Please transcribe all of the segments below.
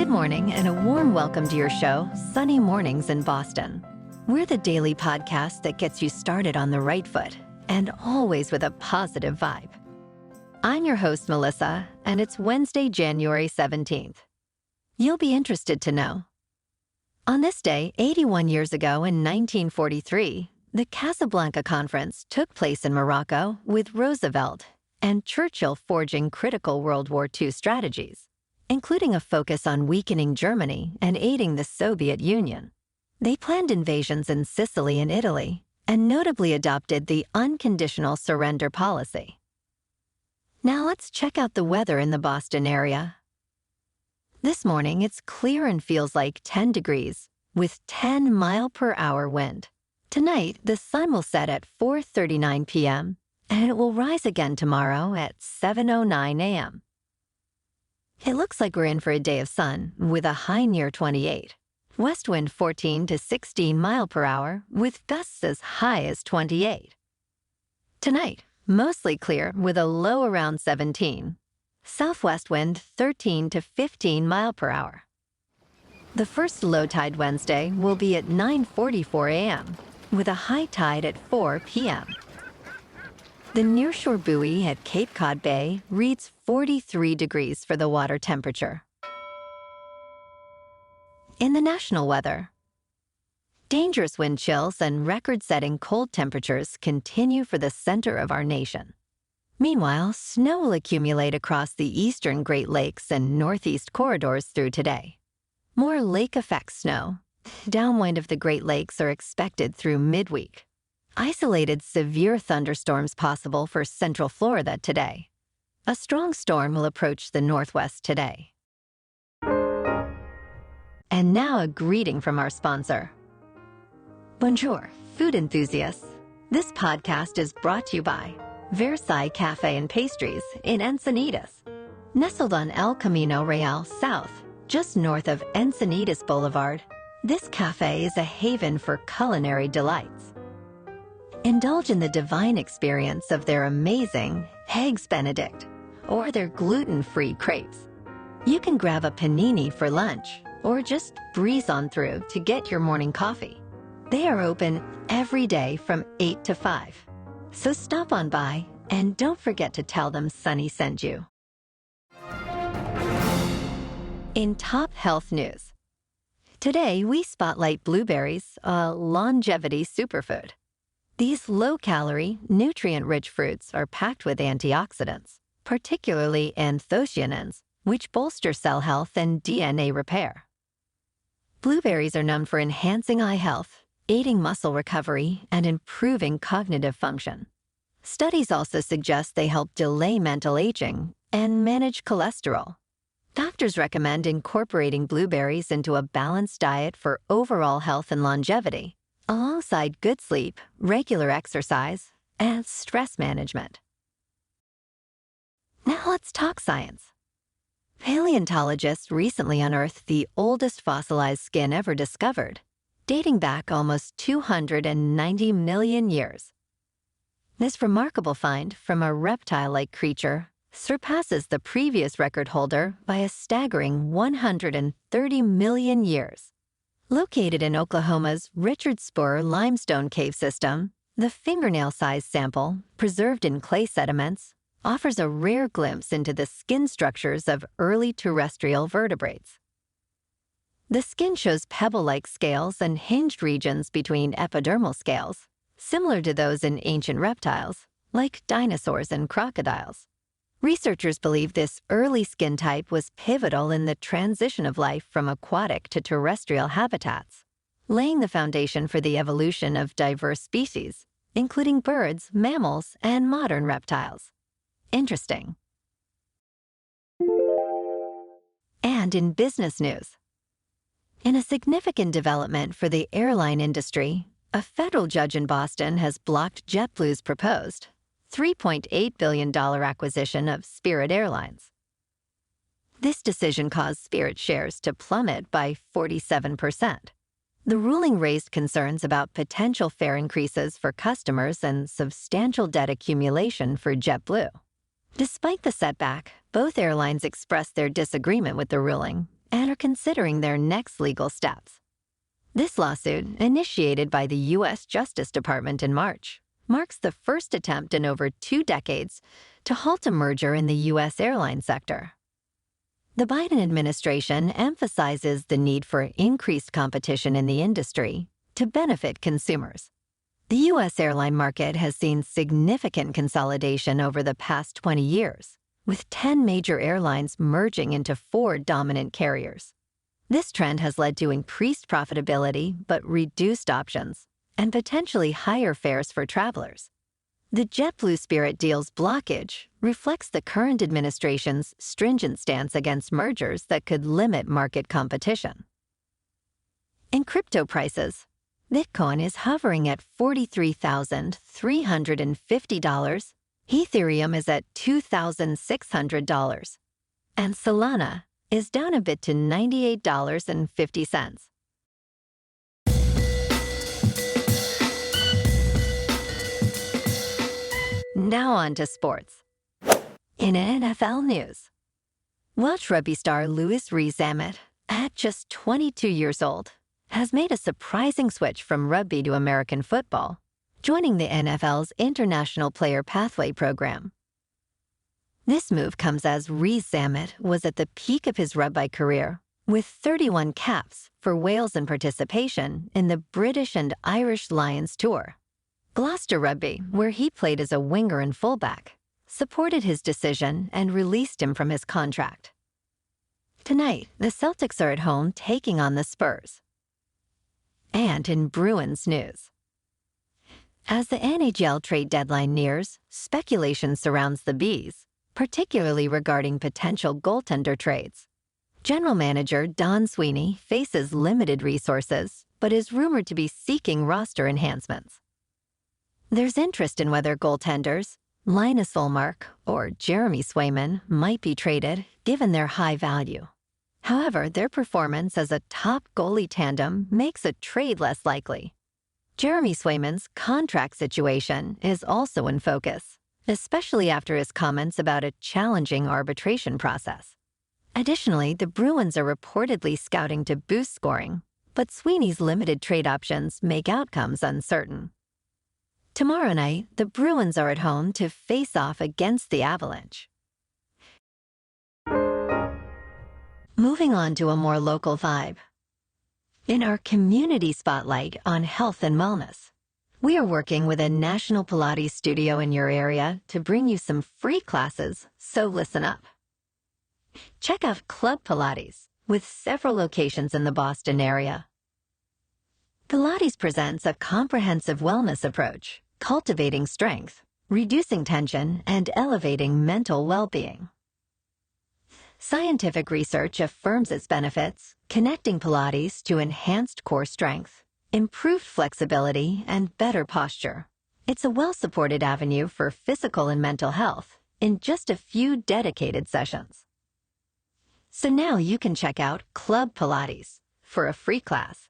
Good morning and a warm welcome to your show, Sunny Mornings in Boston. We're the daily podcast that gets you started on the right foot and always with a positive vibe. I'm your host, Melissa, and it's Wednesday, January 17th. You'll be interested to know. On this day, 81 years ago in 1943, the Casablanca Conference took place in Morocco with Roosevelt and Churchill forging critical World War II strategies, including a focus on weakening Germany and aiding the Soviet Union. They planned invasions in Sicily and Italy, and notably adopted the unconditional surrender policy. Now let's check out the weather in the Boston area. This morning, it's clear and feels like 10 degrees, with 10-mile-per-hour wind. Tonight, the sun will set at 4:39 p.m., and it will rise again tomorrow at 7:09 a.m. It looks like we're in for a day of sun, with a high near 28. West wind 14 to 16 mile per hour, with gusts as high as 28. Tonight, mostly clear with a low around 17. Southwest wind 13 to 15 mile per hour. The first low tide Wednesday will be at 9:44 a.m., with a high tide at 4 p.m. The nearshore buoy at Cape Cod Bay reads 43 degrees for the water temperature. In the national weather, dangerous wind chills and record-setting cold temperatures continue for the center of our nation. Meanwhile, snow will accumulate across the eastern Great Lakes and northeast corridors through today. More lake-effect snow, downwind of the Great Lakes, are expected through midweek. Isolated severe thunderstorms possible for central Florida today. A strong storm will approach the northwest today. And now a greeting from our sponsor. Bonjour, food enthusiasts. This podcast is brought to you by Versailles Cafe and Pastries in Encinitas. Nestled on El Camino Real South, just north of Encinitas Boulevard, this cafe is a haven for culinary delights. Indulge in the divine experience of their amazing Eggs Benedict or their gluten-free crepes. You can grab a panini for lunch or just breeze on through to get your morning coffee. They are open every day from 8 to 5. So stop on by and don't forget to tell them Sunny sent you. In top health news, today we spotlight blueberries, a longevity superfood. These low-calorie, nutrient-rich fruits are packed with antioxidants, particularly anthocyanins, which bolster cell health and DNA repair. Blueberries are known for enhancing eye health, aiding muscle recovery, and improving cognitive function. Studies also suggest they help delay mental aging and manage cholesterol. Doctors recommend incorporating blueberries into a balanced diet for overall health and longevity, alongside good sleep, regular exercise, and stress management. Now let's talk science. Paleontologists recently unearthed the oldest fossilized skin ever discovered, dating back almost 290 million years. This remarkable find from a reptile-like creature surpasses the previous record holder by a staggering 130 million years. Located in Oklahoma's Richard Spur limestone cave system, the fingernail-sized sample, preserved in clay sediments, offers a rare glimpse into the skin structures of early terrestrial vertebrates. The skin shows pebble-like scales and hinged regions between epidermal scales, similar to those in ancient reptiles, like dinosaurs and crocodiles. Researchers believe this early skin type was pivotal in the transition of life from aquatic to terrestrial habitats, laying the foundation for the evolution of diverse species, including birds, mammals, and modern reptiles. Interesting. And in business news, in a significant development for the airline industry, a federal judge in Boston has blocked JetBlue's proposed $3.8 billion acquisition of Spirit Airlines. This decision caused Spirit shares to plummet by 47%. The ruling raised concerns about potential fare increases for customers and substantial debt accumulation for JetBlue. Despite the setback, both airlines expressed their disagreement with the ruling and are considering their next legal steps. This lawsuit, initiated by the U.S. Justice Department in March, marks the first attempt in over 2 decades to halt a merger in the U.S. airline sector. The Biden administration emphasizes the need for increased competition in the industry to benefit consumers. The U.S. airline market has seen significant consolidation over the past 20 years, with 10 major airlines merging into 4 dominant carriers. This trend has led to increased profitability but reduced options and potentially higher fares for travelers. The JetBlue Spirit deal's blockage reflects the current administration's stringent stance against mergers that could limit market competition. In crypto prices, Bitcoin is hovering at $43,350, Ethereum is at $2,600, and Solana is down a bit to $98.50. Now on to sports. In NFL news, Welsh rugby star Louis Rees-Zammit, at just 22 years old, has made a surprising switch from rugby to American football, joining the NFL's International Player Pathway program. This move comes as Rees-Zammit was at the peak of his rugby career, with 31 caps for Wales and participation in the British and Irish Lions Tour. Gloucester Rugby, where he played as a winger and fullback, supported his decision and released him from his contract. Tonight, the Celtics are at home taking on the Spurs. And in Bruins news, as the NHL trade deadline nears, speculation surrounds the Bees, particularly regarding potential goaltender trades. General Manager Don Sweeney faces limited resources, but is rumored to be seeking roster enhancements. There's interest in whether goaltenders, Linus Ullmark or Jeremy Swayman, might be traded, given their high value. However, their performance as a top goalie tandem makes a trade less likely. Jeremy Swayman's contract situation is also in focus, especially after his comments about a challenging arbitration process. Additionally, the Bruins are reportedly scouting to boost scoring, but Sweeney's limited trade options make outcomes uncertain. Tomorrow night, the Bruins are at home to face off against the Avalanche. Moving on to a more local vibe. In our community spotlight on health and wellness, we are working with a national Pilates studio in your area to bring you some free classes, so listen up. Check out Club Pilates, with several locations in the Boston area. Pilates presents a comprehensive wellness approach, cultivating strength, reducing tension, and elevating mental well-being. Scientific research affirms its benefits, connecting Pilates to enhanced core strength, improved flexibility, and better posture. It's a well-supported avenue for physical and mental health in just a few dedicated sessions. So now you can check out Club Pilates for a free class.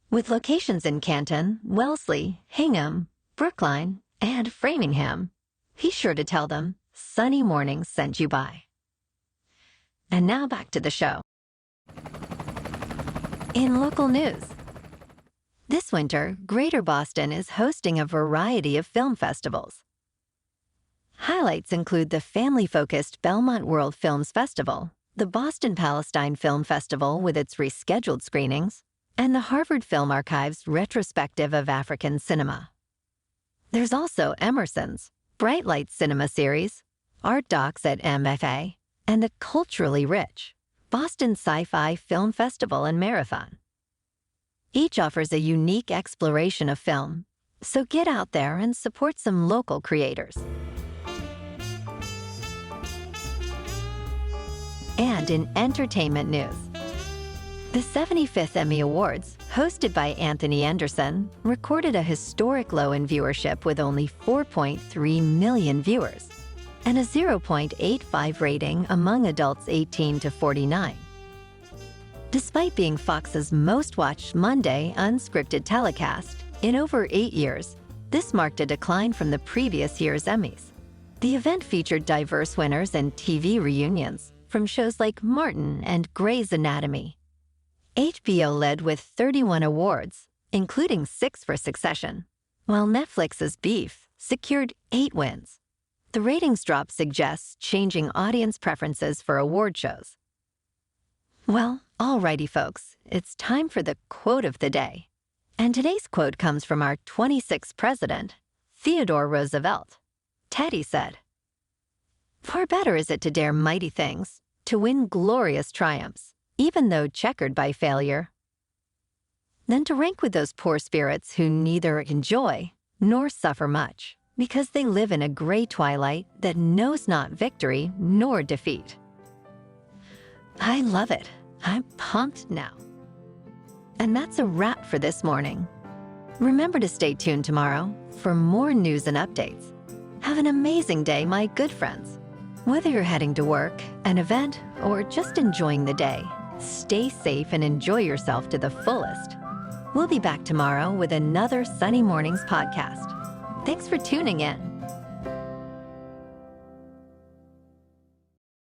With locations in Canton, Wellesley, Hingham, Brookline, and Framingham, be sure to tell them Sunny Mornings sent you by. And now back to the show. In local news, this winter, Greater Boston is hosting a variety of film festivals. Highlights include the family-focused Belmont World Films Festival, the Boston Palestine Film Festival with its rescheduled screenings, and the Harvard Film Archive's retrospective of African cinema. There's also Emerson's Bright Lights Cinema Series, Art Docs at MFA, and the culturally rich Boston Sci-Fi Film Festival and Marathon. Each offers a unique exploration of film, so get out there and support some local creators. And in entertainment news, the 75th Emmy Awards, hosted by Anthony Anderson, recorded a historic low in viewership with only 4.3 million viewers and a 0.85 rating among adults 18 to 49. Despite being Fox's most-watched Monday unscripted telecast in over 8 years, this marked a decline from the previous year's Emmys. The event featured diverse winners and TV reunions, from shows like Martin and Grey's Anatomy. HBO led with 31 awards, including 6 for Succession, while Netflix's Beef secured 8 wins. The ratings drop suggests changing audience preferences for award shows. Well, alrighty folks, it's time for the quote of the day. And today's quote comes from our 26th president, Theodore Roosevelt. Teddy said, "Far better is it to dare mighty things, to win glorious triumphs, even though checkered by failure, than to rank with those poor spirits who neither enjoy nor suffer much, because they live in a gray twilight that knows not victory nor defeat." I love it. I'm pumped now. And that's a wrap for this morning. Remember to stay tuned tomorrow for more news and updates. Have an amazing day, my good friends. Whether you're heading to work, an event, or just enjoying the day, stay safe and enjoy yourself to the fullest. We'll be back tomorrow with another Sunny Mornings podcast. Thanks for tuning in.